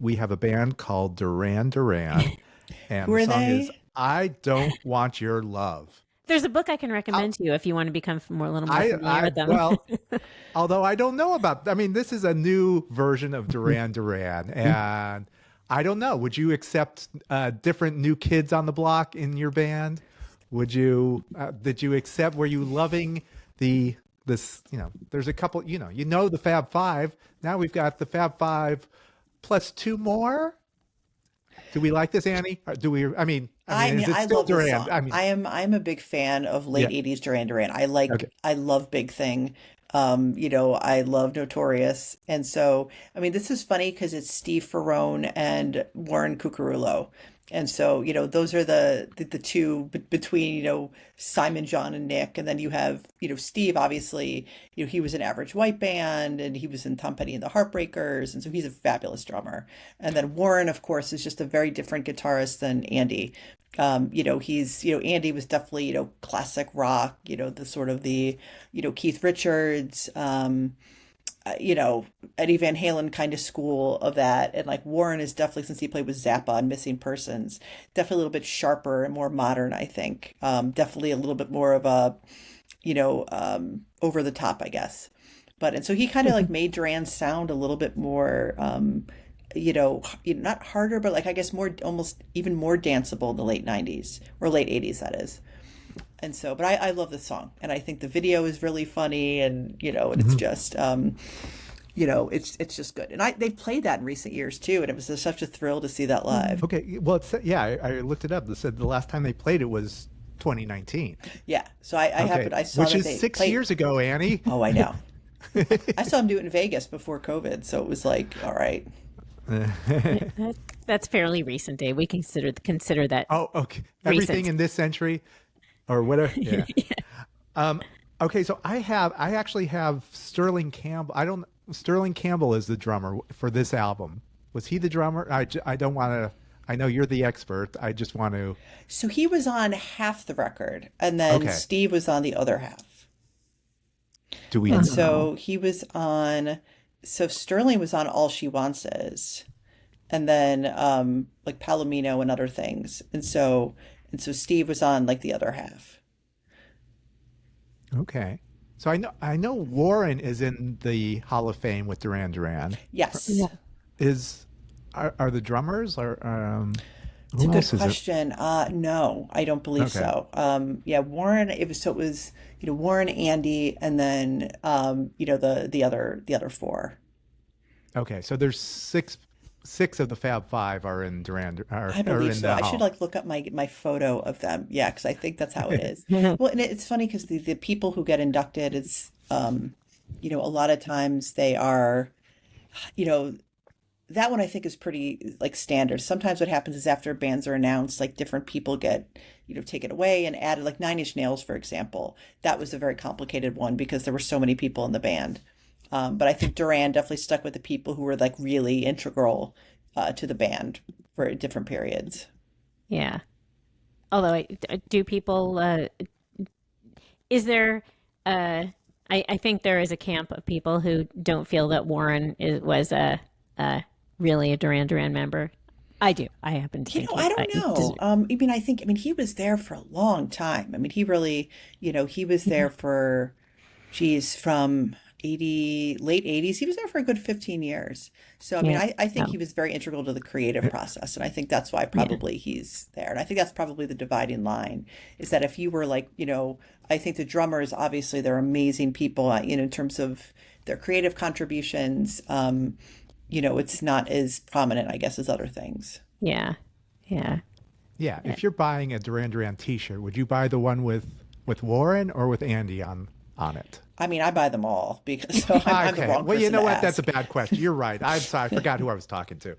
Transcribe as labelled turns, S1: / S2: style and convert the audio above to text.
S1: we have a band called Duran Duran, and
S2: Who
S1: the
S2: are
S1: song is
S2: they?
S1: "I Don't Want Your Love."
S3: There's a book I can
S1: I,
S3: recommend to you if you want to become more a little more familiar with them.
S1: well, although I don't know about, I mean, this is a new version of Duran Duran, and I don't know. Would you accept different new kids on the block in your band? Would you? Did you accept? Were you loving the this? There's a couple. The Fab Five. Now we've got the Fab Five plus two more. Do we like this, Annie? Or do we? I mean, is it
S2: I
S1: still
S2: love this
S1: Duran?
S2: song.
S1: I mean,
S2: I'm a big fan of late
S1: yeah.
S2: 80s Duran Duran.
S1: Okay.
S2: I love Big Thing. I love Notorious. And so, I mean, this is funny because it's Steve Ferrone and Warren Cucurullo. And so, those are the two between, Simon, John, and Nick. And then you have, Steve, obviously, he was an Average White Band and he was in Tom Petty and the Heartbreakers. And so he's a fabulous drummer. And then Warren, of course, is just a very different guitarist than Andy. Andy was definitely, classic rock, the sort of Keith Richards, Eddie Van Halen kind of school of that. And like Warren is definitely, since he played with Zappa and Missing Persons, definitely a little bit sharper and more modern, I think. Definitely a little bit more of a, over the top, I guess. And so he kind of like made Duran sound a little bit more, not harder, but like I guess more, almost even more danceable in the late 90s or late 80s, that is. And so, but I love this song, and I think the video is really funny, and it's just, it's just good. And they've played that in recent years too, and it was just such a thrill to see that live.
S1: Okay. Well, yeah, I looked it up. They said the last time they played it was 2019.
S2: Yeah. So I saw
S1: Which
S2: that
S1: is
S2: they
S1: 6 years ago, Annie.
S2: Oh, I know. I saw them do it in Vegas before COVID, so it was like, all right.
S3: That's fairly recent, Dave. We consider that.
S1: Oh, okay.
S3: Recent.
S1: Everything in this century, or whatever. Yeah.
S3: Yeah.
S1: Okay. So I actually have Sterling Campbell. Sterling Campbell is the drummer for this album. Was he the drummer? I don't want to. I know you're the expert. I just want to.
S2: So he was on half the record, and then
S1: Okay.
S2: Steve was on the other half.
S1: Do we
S2: And
S1: know?
S2: so he was on, so Sterling was on All She Wants Is, and then like Palomino and other things. And so Steve was on like the other half.
S1: Okay. So I know Warren is in the Hall of Fame with Duran Duran.
S2: Yes.
S3: Yeah.
S1: Are the drummers or
S2: It's a
S1: who
S2: good
S1: else is it?
S2: question. No, I don't believe
S1: Okay.
S2: so. Yeah, Warren. It was Warren, Andy, and then the other four.
S1: Okay. So there's six of the Fab Five are in Duran
S2: I
S1: are
S2: believe
S1: in
S2: so.
S1: the
S2: I should
S1: Hall.
S2: like look up my photo of them. Yeah, because I think that's how it is. Well, and it's funny because the people who get inducted is a lot of times they are, you know, that one I think is pretty like standard. Sometimes what happens is after bands are announced, like different people get, taken away and added, like Nine Inch Nails, for example. That was a very complicated one because there were so many people in the band. But I think Duran definitely stuck with the people who were like really integral to the band for different periods.
S3: Yeah. Although, do people? Is there? I think there is a camp of people who don't feel that Warren was really a Duran Duran member. I do. I happen to think
S2: I don't know. He was there for a long time. I mean, he really, he was there for, geez, from late 80s. He was there for a good 15 years. So,
S3: Yeah.
S2: I think
S3: Oh,
S2: he was very integral to the creative process. And I think that's why
S3: yeah.
S2: probably he's there. And I think that's probably the dividing line is that if you were like, I think the drummers, obviously, they're amazing people, in terms of their creative contributions. It's not as prominent, I guess, as other things.
S3: Yeah. Yeah.
S1: Yeah.
S3: Yeah.
S1: If you're buying a Duran Duran T-shirt, would you buy the one with Warren or with Andy on it?
S2: I mean, I buy them all because so I'm the
S1: Okay.
S2: wrong
S1: Well, you
S2: person
S1: know
S2: to
S1: what? That's a
S2: ask.
S1: bad question. You're right. I'm sorry. I forgot who I was talking to.